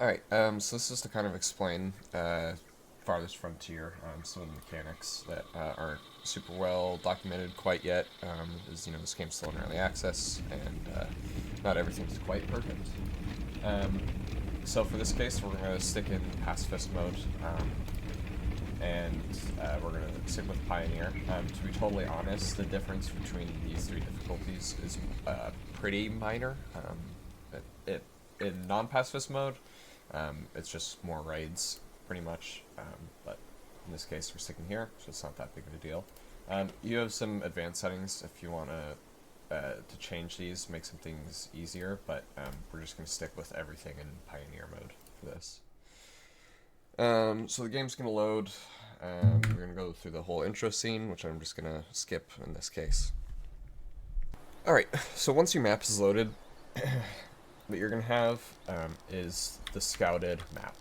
Alright, so this is to kind of explain Farthest Frontier, some of the mechanics that aren't super well documented quite yet, as you know, this game's still in early access, and not everything's quite perfect. Um, so for this case, we're going to stick in Pacifist mode, and we're going to stick with Pioneer. To be totally honest, the difference between these three difficulties is pretty minor. In non-pacifist mode, it's just more raids, pretty much. But in this case, we're sticking here, so it's not that big of a deal. You have some advanced settings if you want to change these, make some things easier, but we're just going to stick with everything in Pioneer mode for this. So the game's going to load. We're going to go through the whole intro scene, which I'm just going to skip in this case. Alright, so once your map is loaded, what you're going to have is the scouted map.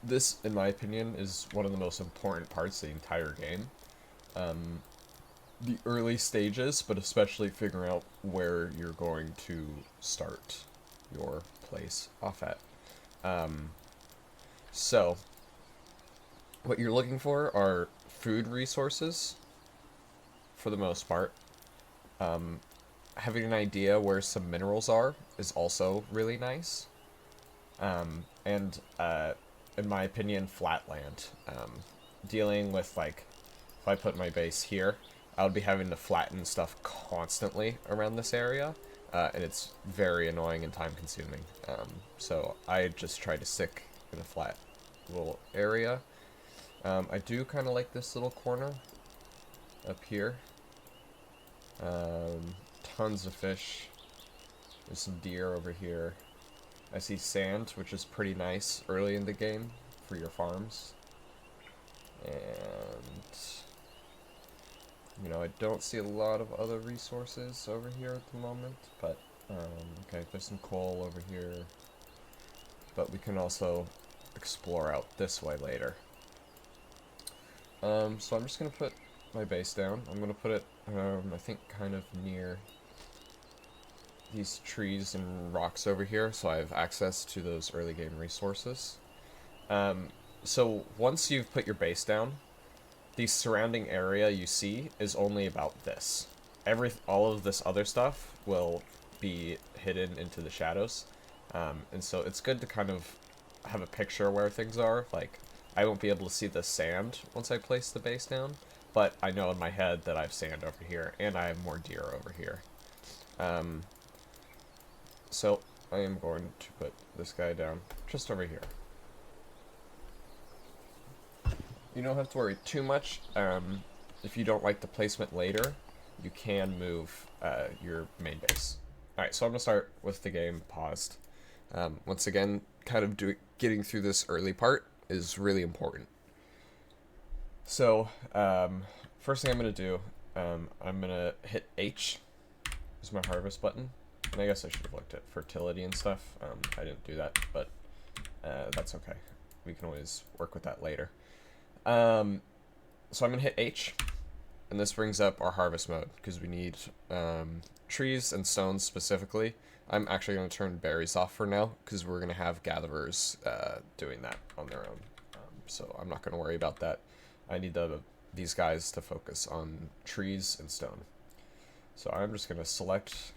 This, in my opinion, is one of the most important parts of the entire game. The early stages, but especially figuring out where you're going to start your place off at. So, what you're looking for are food resources, for the most part. Having an idea where some minerals are is also really nice. And in my opinion, flat land. Dealing with, like, if I put my base here, I would be having to flatten stuff constantly around this area, and it's very annoying and time consuming. So I just try to stick in a flat little area. I do kind of like this little corner up here. Tons of fish. There's some deer over here. I see sand, which is pretty nice early in the game for your farms. And, you know, I don't see a lot of other resources over here at the moment, but, okay, there's some coal over here. But we can also explore out this way later. So I'm just gonna put my base down. I'm gonna put it, I think, kind of near these trees and rocks over here, so I have access to those early game resources. So once you've put your base down, the surrounding area you see is only about this. All of this other stuff will be hidden into the shadows, and so it's good to kind of have a picture where things are. Like, I won't be able to see the sand once I place the base down, but I know in my head that I have sand over here, and I have more deer over here. So I am going to put this guy down just over here. You don't have to worry too much. If you don't like the placement later, you can move your main base. Alright, so I'm going to start with the game paused. Once again, kind of getting through this early part is really important. So, first thing I'm going to do, I'm going to hit H as my harvest button. And I guess I should have looked at fertility and stuff. I didn't do that, but that's okay. We can always work with that later. So I'm going to hit H, and this brings up our harvest mode, because we need trees and stones specifically. I'm actually going to turn berries off for now, because we're going to have gatherers doing that on their own. So I'm not going to worry about that. I need these guys to focus on trees and stone. So I'm just going to select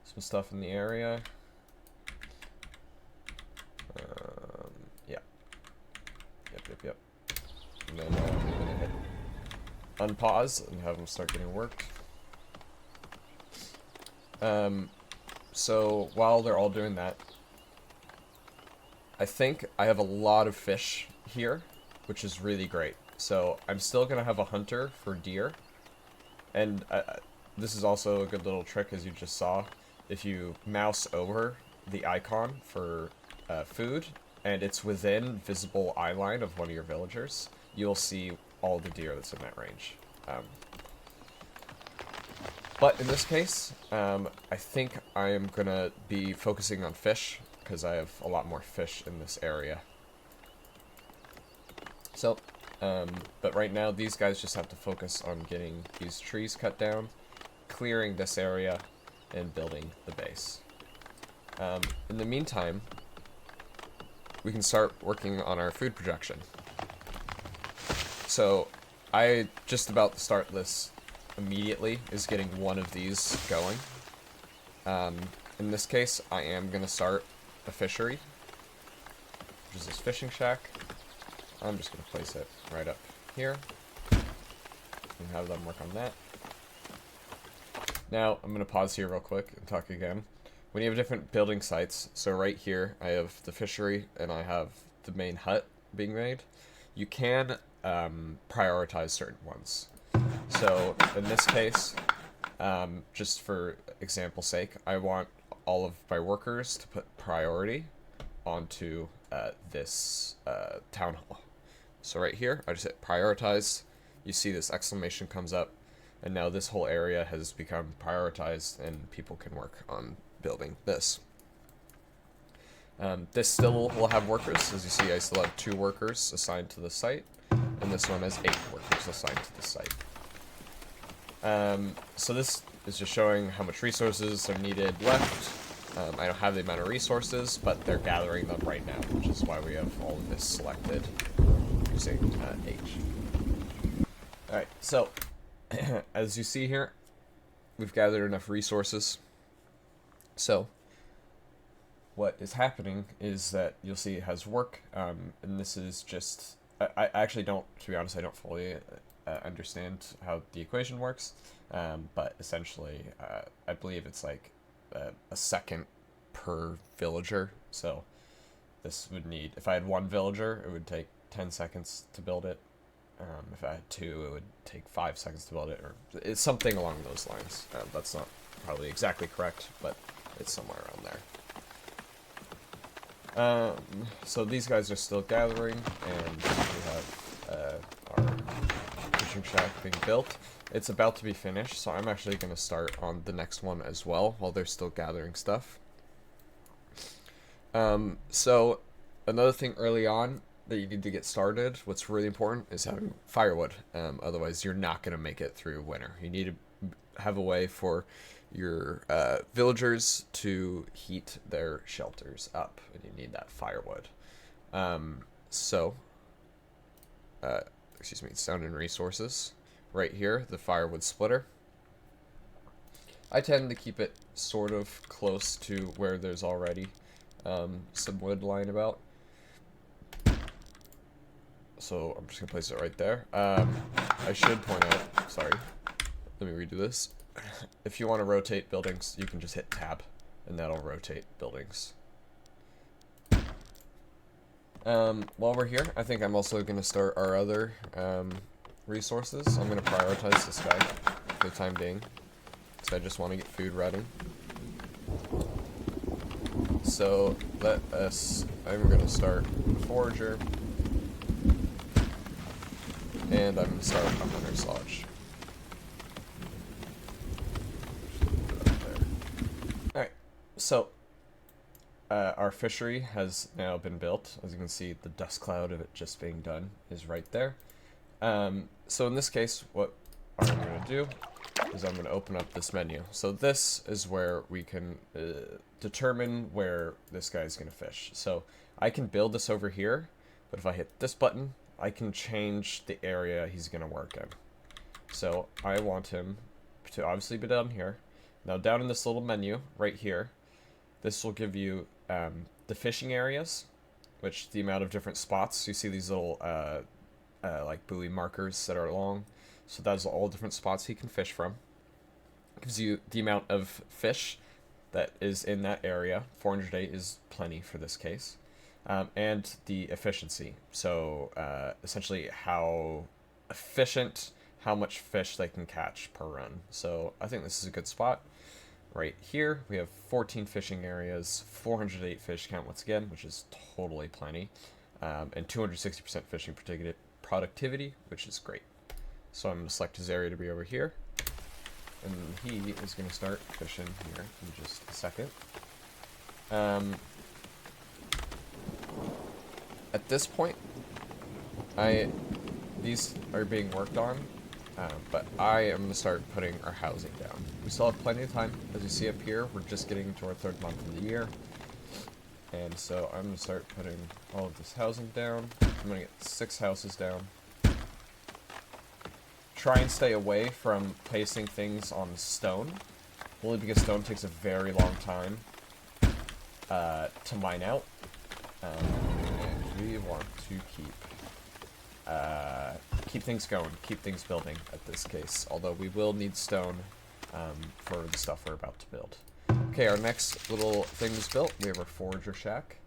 some stuff in the area. Yeah. Yep. And then I'm going to hit unpause and have them start getting worked. So while they're all doing that, I think I have a lot of fish here, which is really great. So I'm still going to have a hunter for deer. And this is also a good little trick, as you just saw. If you mouse over the icon for food, and it's within visible eye line of one of your villagers, you'll see all the deer that's in that range. But in this case, I think I am going to be focusing on fish, because I have a lot more fish in this area. So, but right now, these guys just have to focus on getting these trees cut down, clearing this area, and building the base. In the meantime, we can start working on our food projection. So I just about to start this immediately is getting one of these going. In this case, I am going to start a fishery, which is this fishing shack. I'm just going to place it right up here and have them work on that. Now, I'm going to pause here real quick and talk again. When you have different building sites, so right here, I have the fishery and I have the main hut being made. You can prioritize certain ones. So, in this case, just for example's sake, I want all of my workers to put priority onto this town hall. So right here, I just hit prioritize. You see this exclamation comes up, and now this whole area has become prioritized, and people can work on building this. This still will have workers. As you see, I still have 2 workers assigned to the site, and this one has 8 workers assigned to the site. So this is just showing how much resources are needed left. I don't have the amount of resources, but they're gathering them right now, which is why we have all of this selected using H. Alright, so as you see here, we've gathered enough resources. So what is happening is that you'll see it has work, and this is just... I actually don't, to be honest, I don't fully understand how the equation works, but essentially I believe it's like a second per villager. So this would need, if I had 1 villager, it would take 10 seconds to build it. If I had 2, it would take 5 seconds to build it, or it's something along those lines. That's not probably exactly correct, but it's somewhere around there. So these guys are still gathering, and we have our fishing shack being built. It's about to be finished, so I'm actually going to start on the next one as well while they're still gathering stuff. So another thing early on that you need to get started, what's really important, is having firewood. Otherwise, you're not going to make it through winter. You need to have a way for your villagers to heat their shelters up, and you need that firewood. Excuse me, sound and resources. Right here, the firewood splitter. I tend to keep it sort of close to where there's already some wood lying about. So I'm just going to place it right there. I should point out, sorry, let me redo this. If you want to rotate buildings, you can just hit tab, and that'll rotate buildings. While we're here, I think I'm also going to start our other resources. I'm going to prioritize this guy for the time being, because I just want to get food ready. So I'm going to start a forager, and I'm going to start a hunter's lodge. Alright, so our fishery has now been built. As you can see, the dust cloud of it just being done is right there. So in this case, what I'm going to do is I'm going to open up this menu. So this is where we can determine where this guy's going to fish. So I can build this over here, but if I hit this button, I can change the area he's going to work in. So I want him to obviously be down here. Now down in this little menu right here, this will give you the fishing areas, which the amount of different spots. You see these little like buoy markers that are long. So that's all different spots he can fish from. It gives you the amount of fish that is in that area. 408 is plenty for this case. And the efficiency. So essentially how efficient, how much fish they can catch per run. So I think this is a good spot. Right here, we have 14 fishing areas, 408 fish count once again, which is totally plenty, and 260% fishing productivity, which is great. So I'm going to select his area to be over here, and he is going to start fishing here in just a second. At this point, these are being worked on, but I am going to start putting our housing down. We still have plenty of time. As you see up here, we're just getting to our 3rd month of the year. And so I'm going to start putting all of this housing down. I'm going to get 6 houses down. Try and stay away from placing things on stone, only because stone takes a very long time to mine out. And we want to keep things going, keep things building at this case, although we will need stone for the stuff we're about to build. Okay, our next little thing is built. We have our forager shack.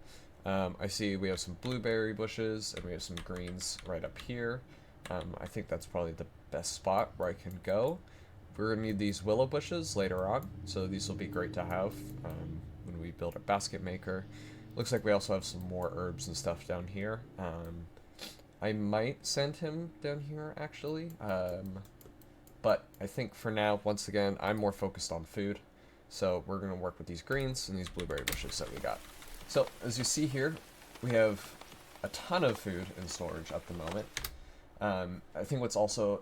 I see we have some blueberry bushes, and we have some greens right up here. I think that's probably the best spot where I can go. We're going to need these willow bushes later on, so these will be great to have when we build our basket maker. Looks like we also have some more herbs and stuff down here. I might send him down here, actually. But I think for now, once again, I'm more focused on food. So we're going to work with these greens and these blueberry bushes that we got. So as you see here, we have a ton of food in storage at the moment. I think what's also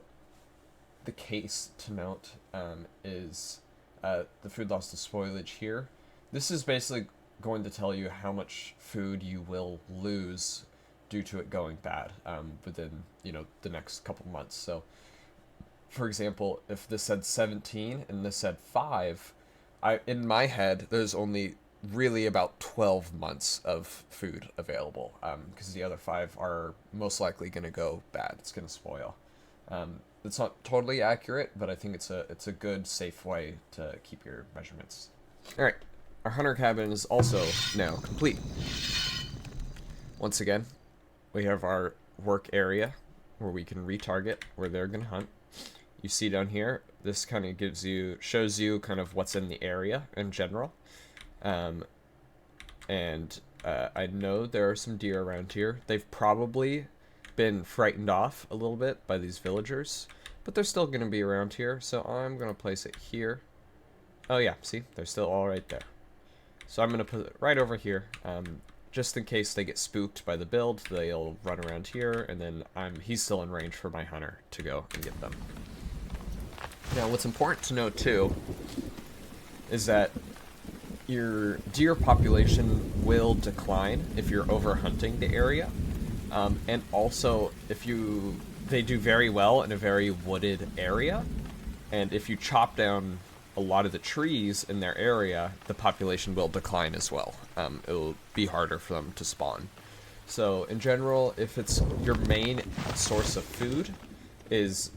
the case to note is the food loss to spoilage here. This is basically going to tell you how much food you will lose due to it going bad within, the next couple months. So, for example, if this said 17 and this said 5, in my head, there's only really about 12 months of food available because the other 5 are most likely going to go bad. It's going to spoil. It's not totally accurate, but I think it's a good, safe way to keep your measurements. All right, our hunter cabin is also now complete. Once again, we have our work area where we can retarget where they're going to hunt. You see down here, this kind of shows you kind of what's in the area in general. I know there are some deer around here. They've probably been frightened off a little bit by these villagers, but they're still going to be around here, so I'm going to place it here. Oh yeah, see? They're still all right there. So I'm going to put it right over here. Just in case they get spooked by the build, they'll run around here, and then he's still in range for my hunter to go and get them. Now, what's important to note, too, is that your deer population will decline if you're overhunting the area. And also, they do very well in a very wooded area, and if you chop down a lot of the trees in their area, the population will decline as well. It'll be harder for them to spawn. So, in general, if it's your main source of food is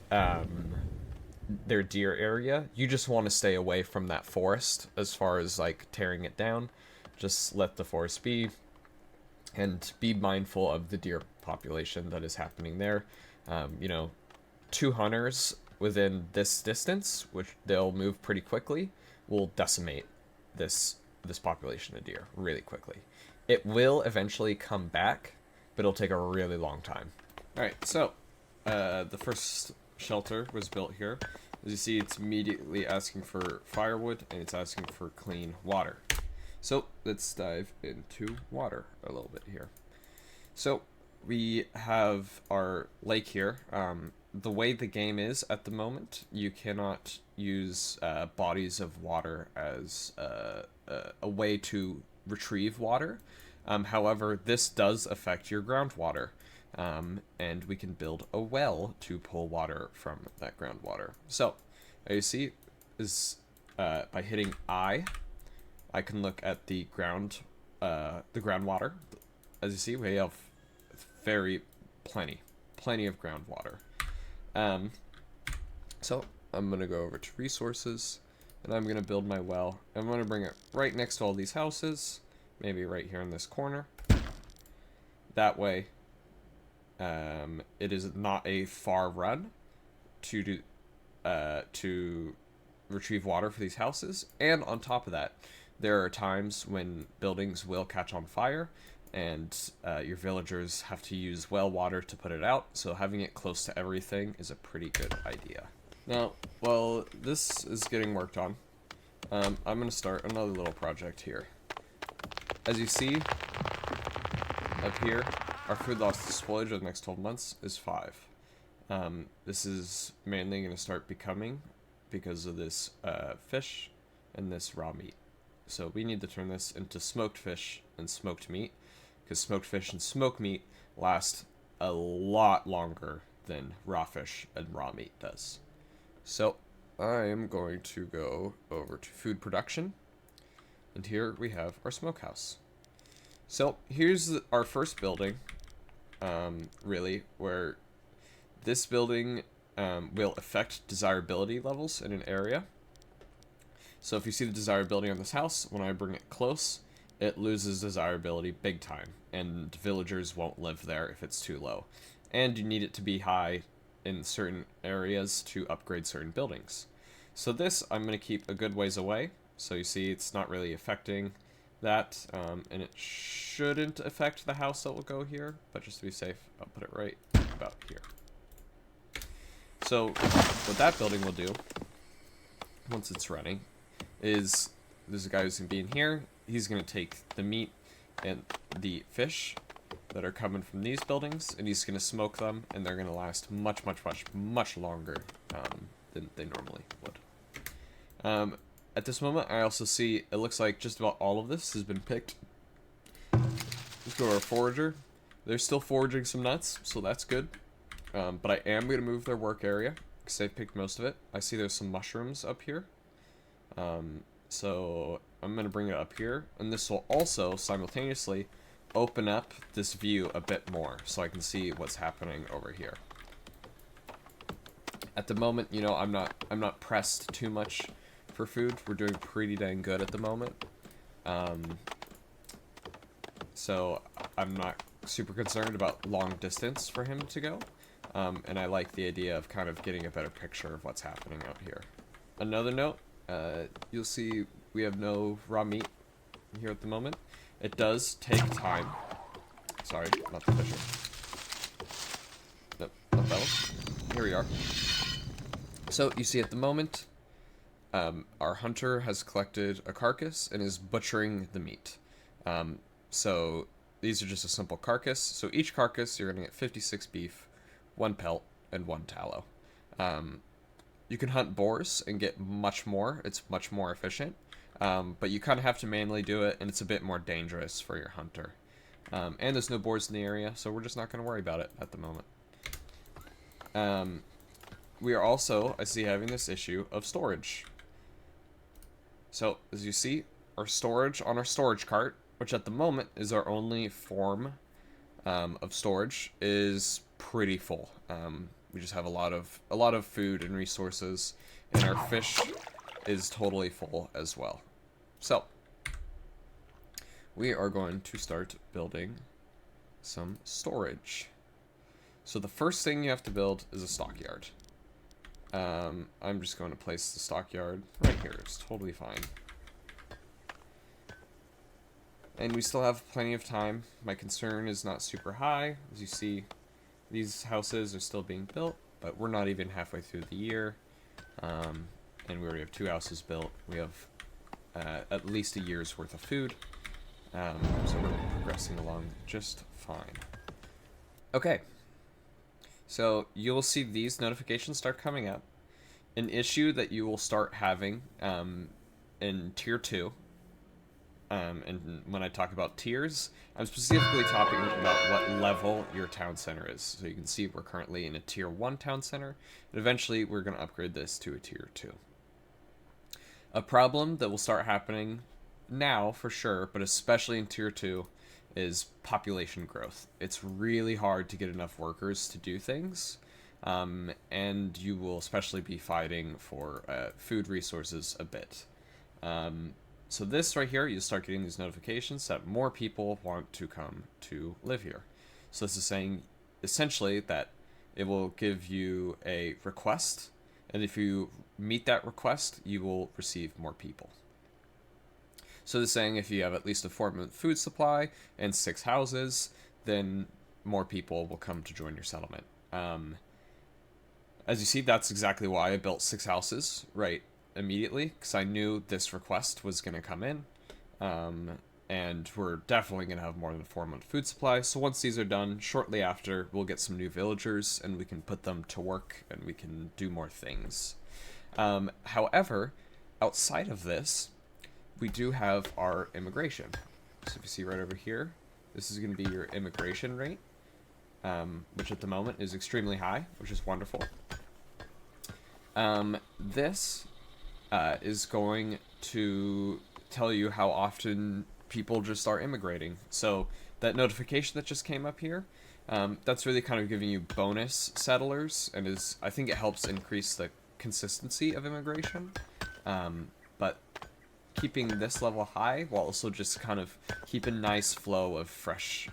their deer area, you just want to stay away from that forest as far as, like, tearing it down. Just let the forest be, and be mindful of the deer population that is happening there. 2 hunters within this distance, which they'll move pretty quickly, will decimate this population of deer really quickly. It will eventually come back, but it'll take a really long time. Alright, so the first shelter was built here. As you see, it's immediately asking for firewood, and it's asking for clean water. So let's dive into water a little bit here. So we have our lake here. The way the game is at the moment, you cannot use bodies of water as a way to retrieve water. However, this does affect your groundwater, and we can build a well to pull water from that groundwater. So, as you see, is by hitting I can look at the groundwater. As you see, we have plenty of groundwater. So I'm gonna go over to resources, and I'm gonna build my well. I'm gonna bring it right next to all these houses, maybe right here in this corner. That way, it is not a far run to retrieve water for these houses. And on top of that, there are times when buildings will catch on fire, and your villagers have to use well water to put it out, so having it close to everything is a pretty good idea. Now, while this is getting worked on, I'm going to start another little project here. As you see, up here, our food loss to spoilage over the next 12 months is 5. This is mainly going to start becoming because of this fish and this raw meat. So we need to turn this into smoked fish and smoked meat, because smoked fish and smoked meat last a lot longer than raw fish and raw meat does. So I am going to go over to food production, and here we have our smokehouse. So here's our first building, really, where this building will affect desirability levels in an area. So if you see the desirability on this house, when I bring it close, it loses desirability big time, and villagers won't live there if it's too low. And you need it to be high in certain areas to upgrade certain buildings. So this I'm going to keep a good ways away, so you see it's not really affecting that, and it shouldn't affect the house that will go here, but just to be safe, I'll put it right about here. So what that building will do, once it's running, is there's a guy who's going to be in here. He's going to take the meat and the fish that are coming from these buildings, and he's going to smoke them, and they're going to last much, much, much, much longer than they normally would. At this moment, I also see it looks like just about all of this has been picked. Let's go to our forager. They're still foraging some nuts, so that's good. But I am going to move their work area, because they've picked most of it. I see there's some mushrooms up here. So I'm going to bring it up here, and this will also simultaneously open up this view a bit more, so I can see what's happening over here. At the moment, you know, I'm not pressed too much for food. We're doing pretty dang good at the moment. So I'm not super concerned about long distance for him to go. And I like the idea of kind of getting a better picture of what's happening out here. Another note, you'll see we have no raw meat here at the moment. It does take time. Sorry, not the fisher. Nope, not that one. Here we are. So you see at the moment, our hunter has collected a carcass and is butchering the meat. So these are just a simple carcass. So each carcass, you're going to get 56 beef, 1 pelt, and 1 tallow. You can hunt boars and get much more. It's much more efficient. But you kind of have to manually do it, and it's a bit more dangerous for your hunter. And there's no boars in the area, so we're just not going to worry about it at the moment. We are also, I see, having this issue of storage. So, as you see, our storage on our storage cart, which at the moment is our only form of storage, is pretty full. We just have a lot of food and resources, and our fish is totally full as well. So, we are going to start building some storage. So the first thing you have to build is a stockyard. I'm just going to place the stockyard right here. It's totally fine. And we still have plenty of time. My concern is not super high. As you see, these houses are still being built, but we're not even halfway through the year. And we already have 2 houses built. We have at least a year's worth of food. So we're progressing along just fine. Okay. So you'll see these notifications start coming up. An issue that you will start having in Tier 2. And when I talk about tiers, I'm specifically talking about what level your town center is. So you can see we're currently in a Tier 1 town center, and eventually we're going to upgrade this to a Tier 2. A problem that will start happening now, for sure, but especially in Tier 2, is population growth. It's really hard to get enough workers to do things, and you will especially be fighting for food resources a bit. So this right here, you start getting these notifications that more people want to come to live here. So this is saying, essentially, that it will give you a request, and if you meet that request, you will receive more people. So this is saying if you have at least a 4-month food supply and 6 houses, then more people will come to join your settlement. As you see, that's exactly why I built 6 houses right immediately, because I knew this request was going to come in, and we're definitely going to have more than a 4-month food supply. So once these are done, shortly after, we'll get some new villagers, and we can put them to work, and we can do more things. However, outside of this, we do have our immigration. So if you see right over here, this is going to be your immigration rate, which at the moment is extremely high, which is wonderful. This is going to tell you how often people just start immigrating. So that notification that just came up here, that's really kind of giving you bonus settlers, and I think it helps increase the consistency of immigration. But keeping this level high while also just kind of keep a nice flow of fresh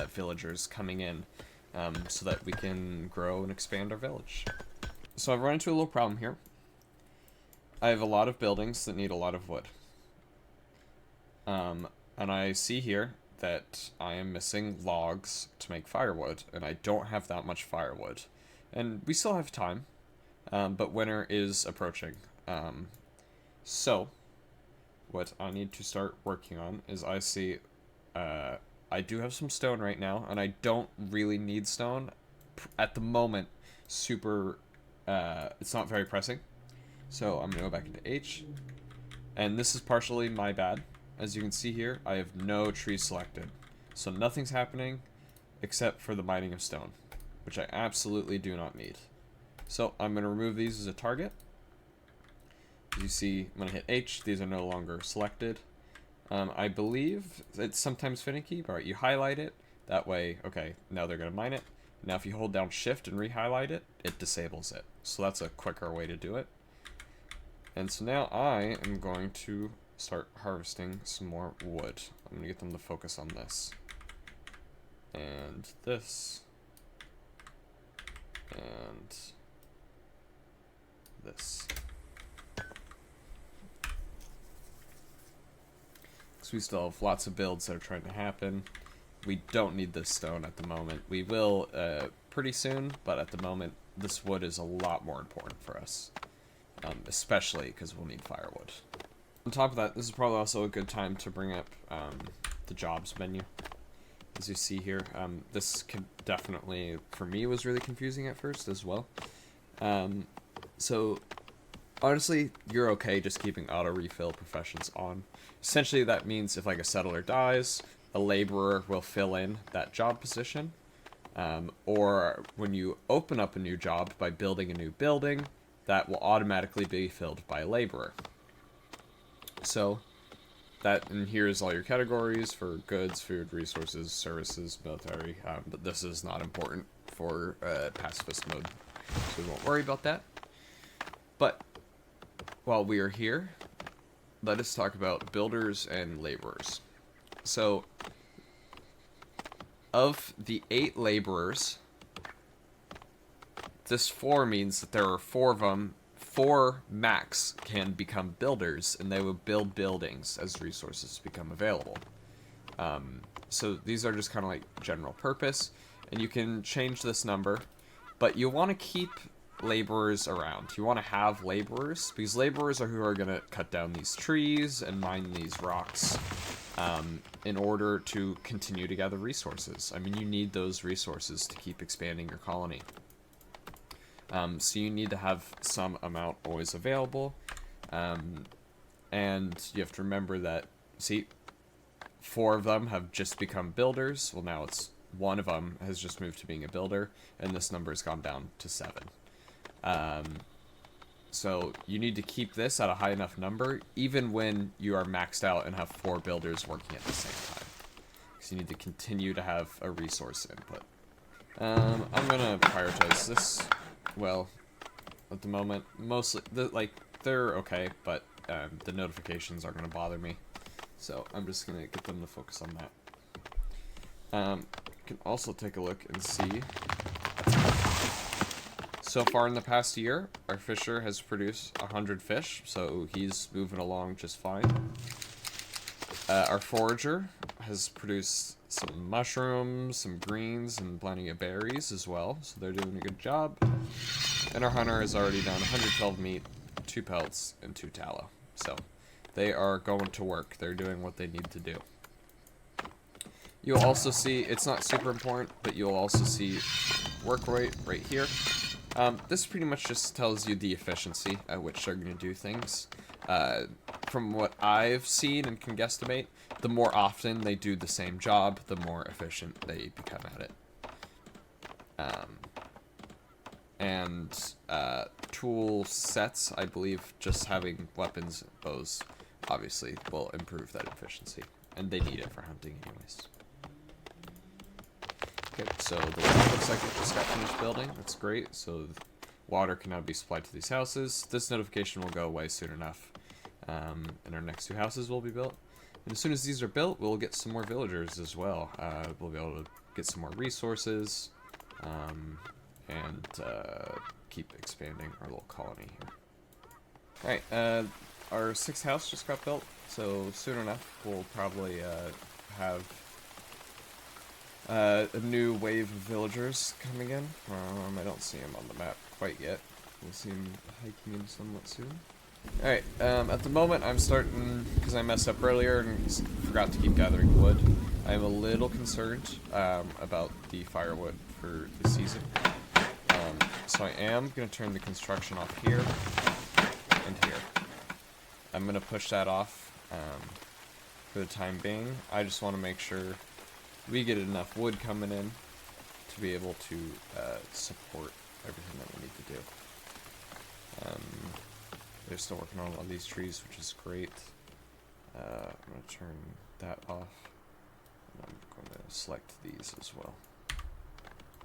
villagers coming in, so that we can grow and expand our village. So I've run into a little problem here. I have a lot of buildings that need a lot of wood. And I see here that I am missing logs to make firewood, and I don't have that much firewood. And we still have time, but winter is approaching. So, what I need to start working on is I see, I do have some stone right now, and I don't really need stone. At the moment, it's not very pressing. So I'm going to go back into H. And this is partially my bad. As you can see here, I have no trees selected. So nothing's happening except for the mining of stone, which I absolutely do not need. So I'm going to remove these as a target. As you see, when I hit H, these are no longer selected. I believe it's sometimes finicky, but you highlight it. That way, okay, now they're going to mine it. Now if you hold down Shift and re-highlight it, it disables it. So that's a quicker way to do it. And so now I am going to start harvesting some more wood. I'm going to get them to focus on this. And this. And this. So we still have lots of builds that are trying to happen. We don't need this stone at the moment. We will pretty soon, but at the moment, this wood is a lot more important for us. Especially because we'll need firewood. On top of that, this is probably also a good time to bring up the jobs menu. As you see here, this could definitely, for me, was really confusing at first as well. So, honestly, you're okay just keeping auto refill professions on. Essentially, that means if like a settler dies, a laborer will fill in that job position. Or when you open up a new job by building a new building, that will automatically be filled by a laborer. So, and here's all your categories for goods, food, resources, services, military, but this is not important for pacifist mode, so we won't worry about that. But, while we are here, let us talk about builders and laborers. So, of the 8 laborers, this 4 means that there are 4 of them. 4 max can become builders, and they will build buildings as resources become available. So these are just kind of like general purpose, and you can change this number, but you want to keep laborers around. You want to have laborers, because laborers are who are going to cut down these trees and mine these rocks in order to continue to gather resources. I mean, you need those resources to keep expanding your colony. So you need to have some amount always available, and you have to remember that, see, 4 of them have just become builders. Well, now it's 1 of them has just moved to being a builder, and this number has gone down to 7. So you need to keep this at a high enough number, even when you are maxed out and have 4 builders working at the same time. So you need to continue to have a resource input. I'm going to prioritize this. Well, at the moment, mostly, they're okay, but the notifications are going to bother me. So I'm just going to get them to focus on that. You can also take a look and see. So far in the past year, our fisher has produced 100 fish, so he's moving along just fine. Our forager has produced some mushrooms, some greens, and plenty of berries as well, so they're doing a good job. And our hunter has already done 112 meat, 2 pelts, and 2 tallow. So they are going to work. They're doing what they need to do. You'll also see, it's not super important, but you'll also see work rate right here. This pretty much just tells you the efficiency at which they're going to do things. from what I've seen and can guesstimate, the more often they do the same job, the more efficient they become at it. And tool sets, I believe just having weapons, bows, obviously will improve that efficiency. And they need it for hunting anyways. Okay, so the water looks like it just got finished building. That's great. So water can now be supplied to these houses. This notification will go away soon enough. And our next 2 houses will be built. And as soon as these are built, we'll get some more villagers as well. We'll be able to get some more resources. And keep expanding our little colony here. Alright, our 6th house just got built, so soon enough we'll probably have a new wave of villagers coming in. I don't see them on the map quite yet. We'll see them hiking in somewhat soon. Alright, at the moment I'm starting, because I messed up earlier and forgot to keep gathering wood, I'm a little concerned about the firewood for the season. So I am going to turn the construction off here and here. I'm going to push that off for the time being. I just want to make sure we get enough wood coming in to be able to support everything that we need to do. They're still working on a lot of these trees, which is great. I'm going to turn that off. And I'm going to select these as well.